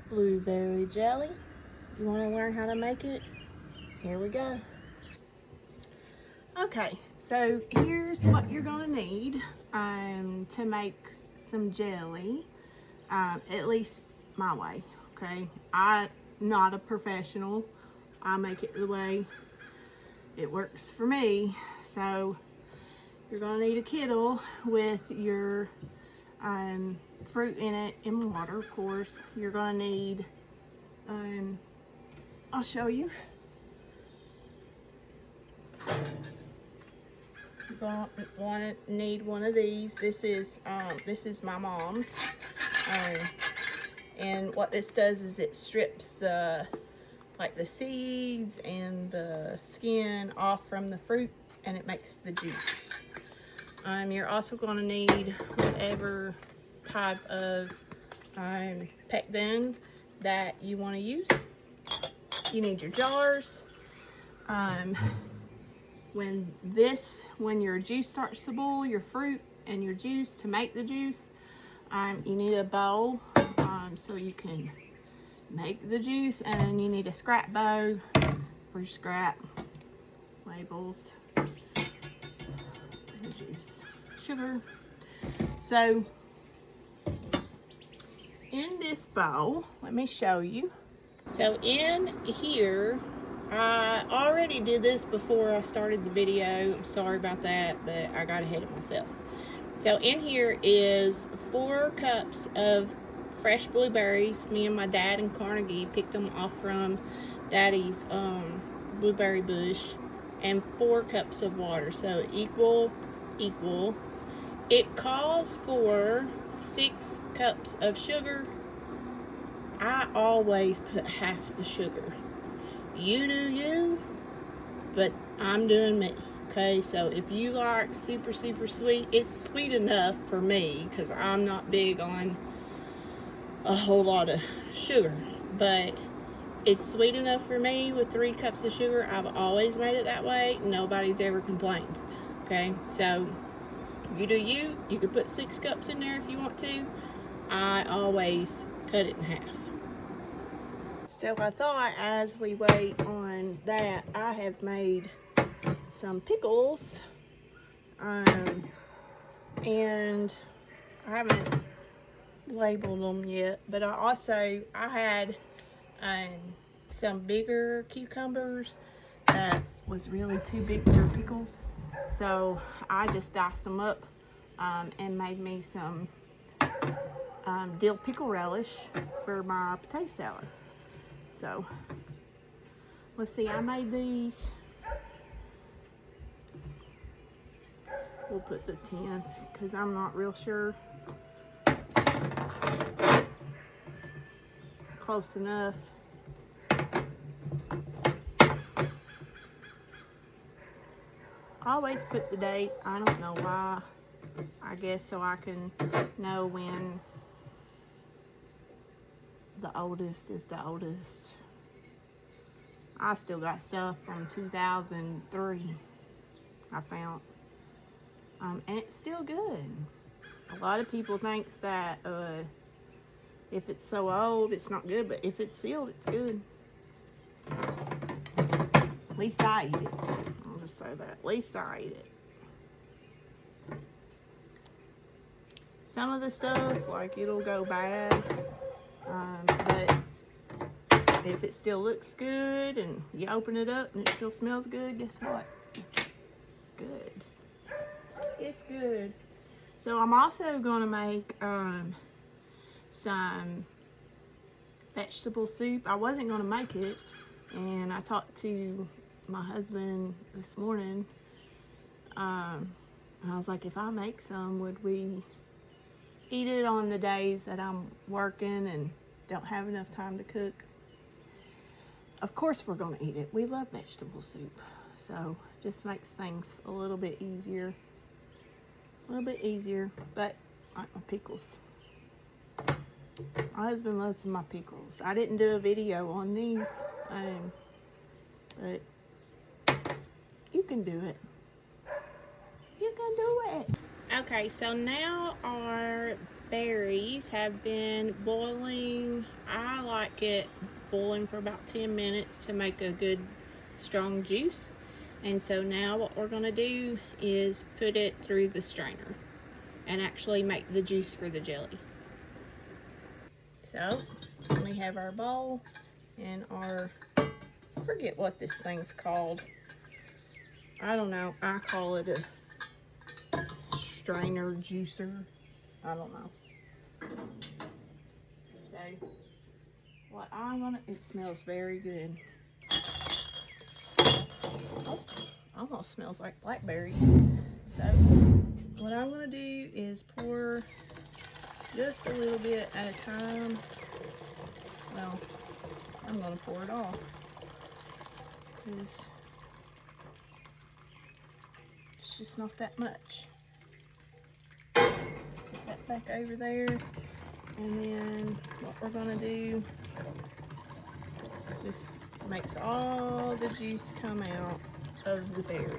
blueberry jelly. You want to learn how to make it? Here we go. Okay, so here's what you're going to need to make some jelly, at least my way, okay? I'm not a professional. I make it the way it works for me. So you're going to need a kettle with your fruit in it and water, of course. You're going to need, I'll show you. You're going to need one of these. This is my mom's. And what this does is it strips the seeds and the skin off from the fruit, and it makes the juice. You're also going to need whatever type of pectin that you want to use. You need your jars. When your juice starts to boil, your fruit and your juice, to make the juice, you need a bowl so you can make the juice, and then you need a scrap bowl for your scrap labels, and juice, sugar. So in this bowl, let me show you. So in here, I already did this before I started the video. I'm sorry about that, but I got ahead of myself. So in here is 4 cups of fresh blueberries. Me and my dad in Carnegie picked them off from Daddy's blueberry bush, and 4 cups of water. So equal. It calls for 6 cups of sugar. I always put half the sugar. You do you, but I'm doing me. Okay, so if you like super sweet, it's sweet enough for me because I'm not big on a whole lot of sugar, but it's sweet enough for me with 3 cups of sugar. I've always made it that way. Nobody's ever complained. Okay, so you do you. You could put 6 cups in there if you want to. I always cut it in half. So I thought, as we wait on that, I have made some pickles, and I haven't labeled them yet, but I had some bigger cucumbers that was really too big for pickles, so I just diced them up and made me some dill pickle relish for my potato salad. So let's see, I made these. We'll put the 10th because I'm not real sure. Close enough. I always put the date. I don't know why. I guess so I can know when the oldest is the oldest. I still got stuff from 2003 I found. And it's still good. A lot of people think that if it's so old, it's not good, but if it's sealed, it's good. At least I eat it. I'll just say that. At least I eat it. Some of the stuff, like, it'll go bad, but if it still looks good and you open it up and it still smells good, guess what? Good. It's good. So I'm also going to make some vegetable soup. I wasn't going to make it, and I talked to my husband this morning. And I was like, if I make some, would we eat it on the days that I'm working and don't have enough time to cook? Of course we're going to eat it. We love vegetable soup. So just makes things a little bit easier. But I like my pickles. My husband loves my pickles. I didn't do a video on these, but you can do it. You can do it. Okay, so now our berries have been boiling. I like like it boiling for about 10 minutes to make a good strong juice. And so now what we're going to do is put it through the strainer and actually make the juice for the jelly. So we have our bowl and our, I forget what this thing's called. I don't know. I call it a strainer juicer. I don't know. So what I'm gonna, it smells very good. Almost smells like blackberry. So what I'm gonna do is pour just a little bit at a time. Well, I'm gonna pour it all because it's just not that much. Set that back over there, and then what we're gonna do, this makes all the juice come out of the berry. Let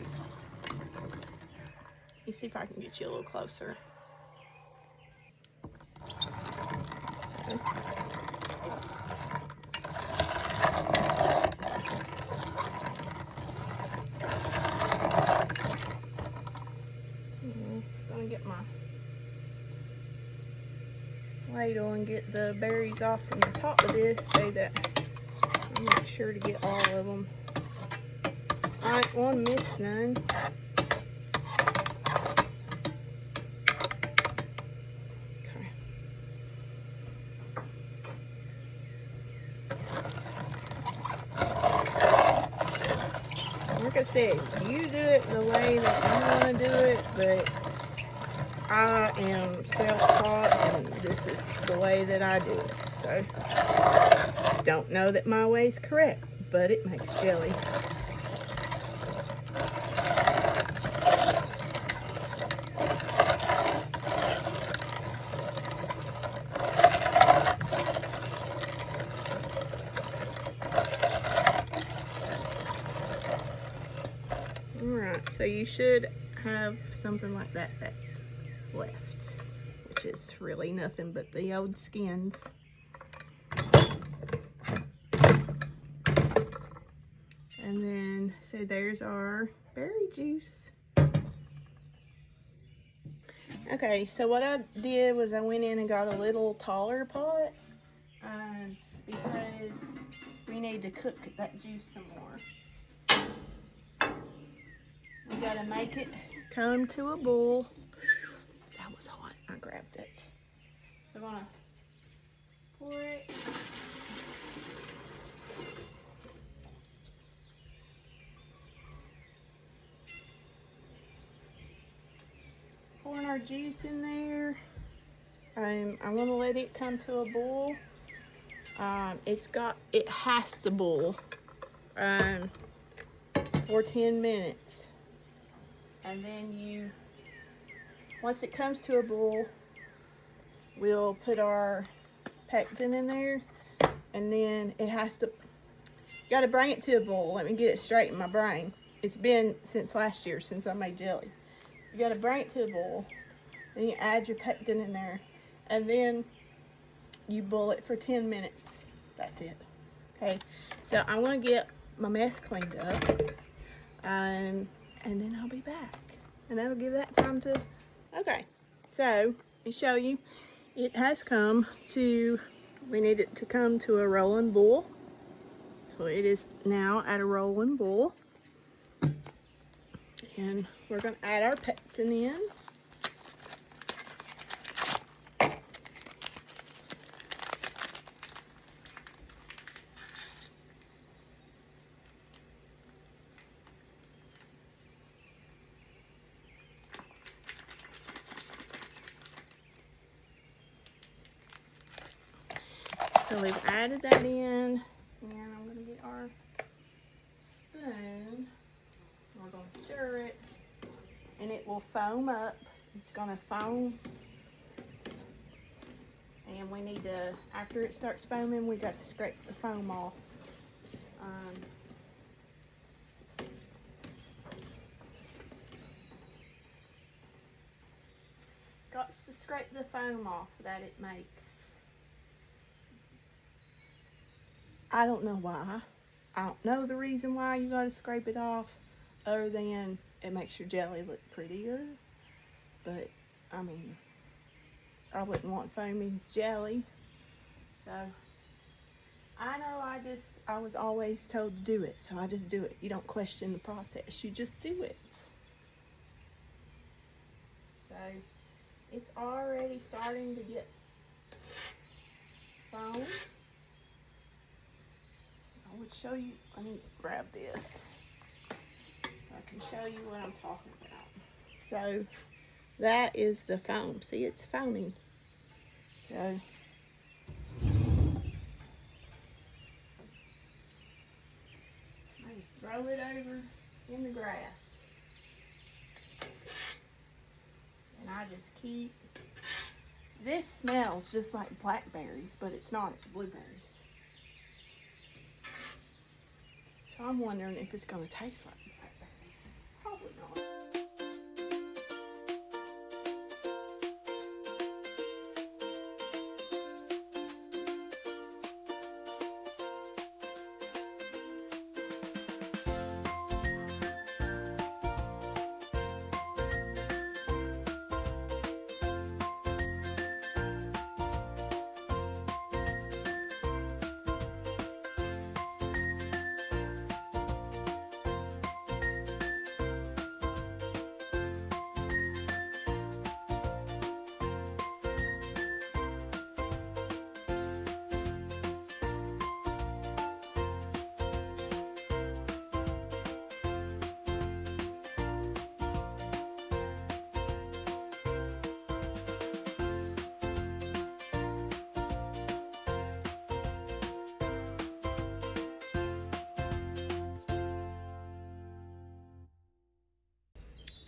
me see if I can get you a little closer. So, gonna get my ladle and get the berries off from the top of this so that I make sure to get all of them. I don't want to miss none. Okay. Like I said, you do it the way that you want to do it, but I am self-taught and this is the way that I do it. So, don't know that my way's correct, but it makes jelly. Alright, so you should have something like that that's left, which is really nothing but the old skins. And then, so there's our berry juice. Okay, so what I did was I went in and got a little taller pot because we need to cook that juice some more. We gotta make it come to a boil. That was hot. I grabbed it. So I'm gonna pour it. Pouring our juice in there. I'm gonna let it come to a boil. It has to boil for 10 minutes. And then once it comes to a boil, we'll put our pectin in there, and then it has to, you gotta bring it to a boil. Let me get it straight in my brain. It's been since last year since I made jelly. You gotta bring it to a boil, then you add your pectin in there, and then you boil it for 10 minutes. That's it. Okay, so I'm gonna get my mess cleaned up, and then I'll be back, and that'll give that time to, okay, so let me show you. It has come to, we need it to come to a rolling boil. So it is now at a rolling boil. And we're going to add our pectin in. So we've added that in, and I'm going to get our spoon. We're going to stir it, and it will foam up. It's going to foam, and we need to, after it starts foaming, we got to scrape the foam off. Got to scrape the foam off that it makes. I don't know why. I don't know the reason why you gotta scrape it off, other than it makes your jelly look prettier. But, I mean, I wouldn't want foamy jelly. So, I know I was always told to do it, so I just do it. You don't question the process, you just do it. So, it's already starting to get foam. I would show you, let me grab this so I can show you what I'm talking about. So, that is the foam. See, it's foaming. So, I just throw it over in the grass. And I just keep, this smells just like blackberries, but it's not, it's blueberries. So I'm wondering if it's gonna taste like blackberries. Probably not.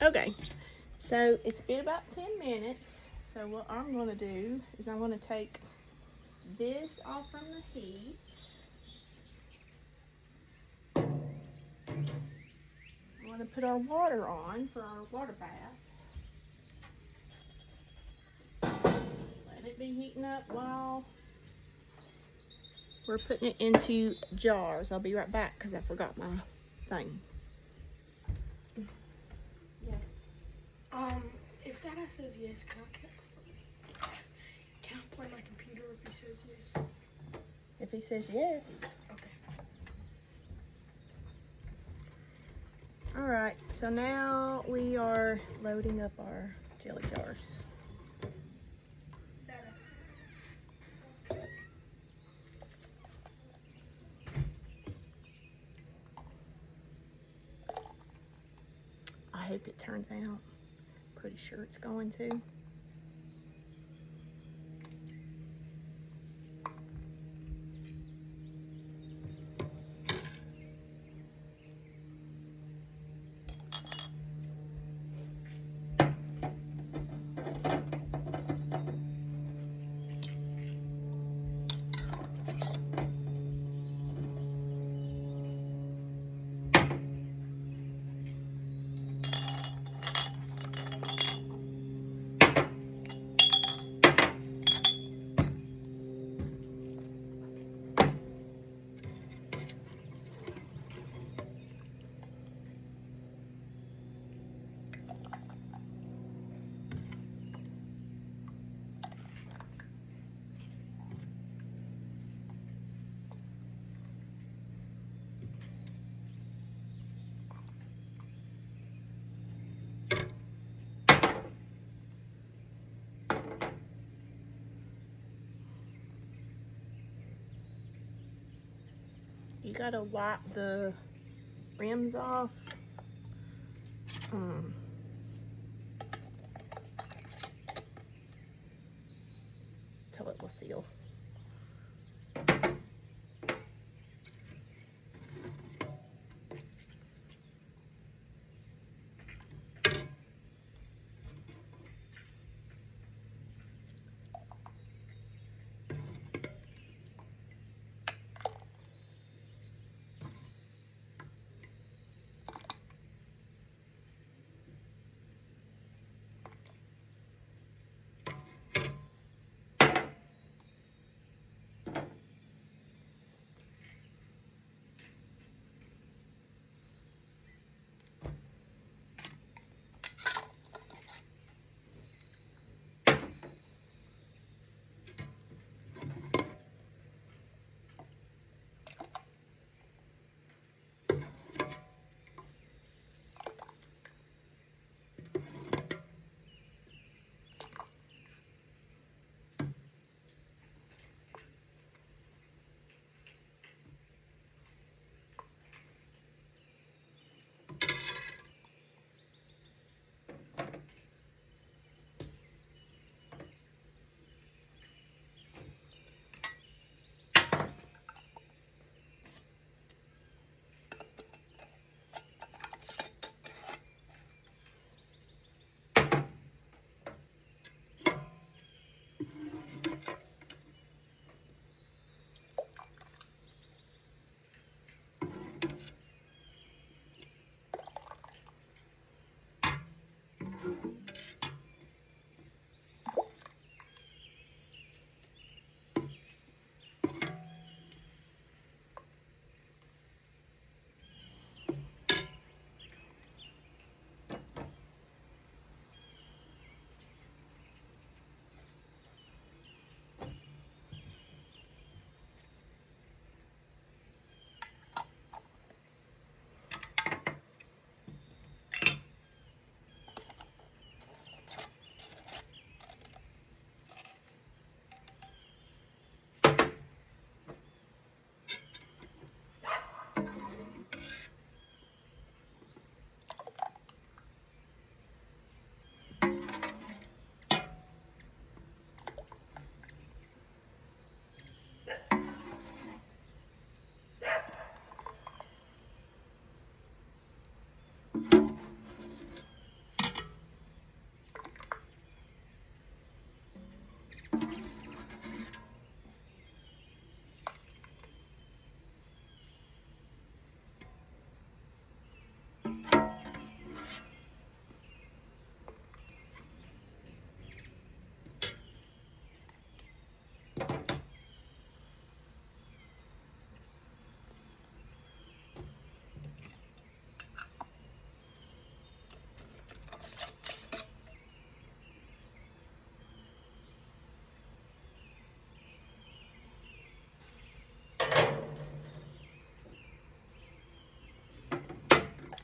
Okay, so it's been about 10 minutes. So what I'm gonna do is I'm gonna take this off from the heat. I'm gonna put our water on for our water bath. Let it be heating up while we're putting it into jars. I'll be right back because I forgot my thing. If Dada says yes, can I play my computer if he says yes? If he says yes. Okay. All right, so now we are loading up our jelly jars. Dada. I hope it turns out. Pretty sure it's going to. You gotta wipe the rims off. Till it will seal.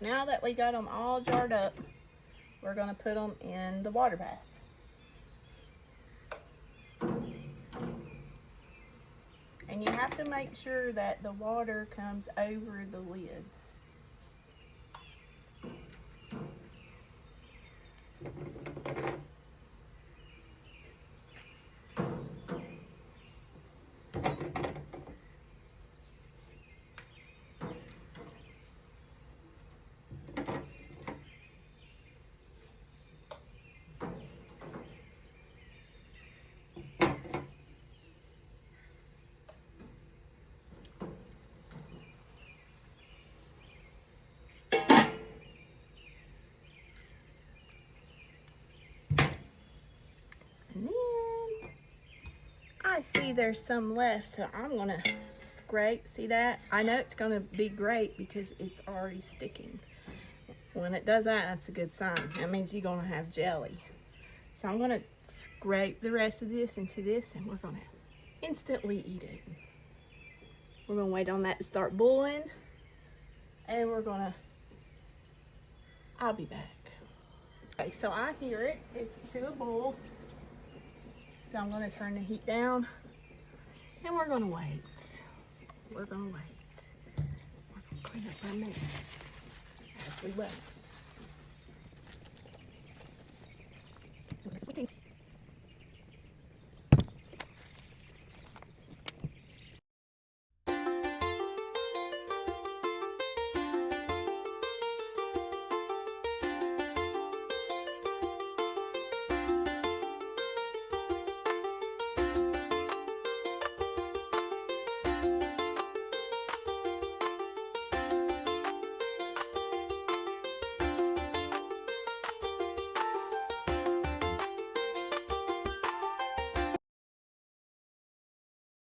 now that we got them all jarred up, we're gonna put them in the water bath. And you have to make sure that the water comes over the lids. And then I see there's some left, so I'm gonna scrape. See that? I know it's gonna be great because it's already sticking. When it does that, that's a good sign. That means you're gonna have jelly. So I'm gonna scrape the rest of this into this, and we're gonna instantly eat it. We're gonna wait on that to start boiling, and I'll be back. Okay, so I hear it. It's to a boil. So I'm gonna turn the heat down, and we're gonna wait. We're gonna wait. We're gonna clean up our mess as we wait.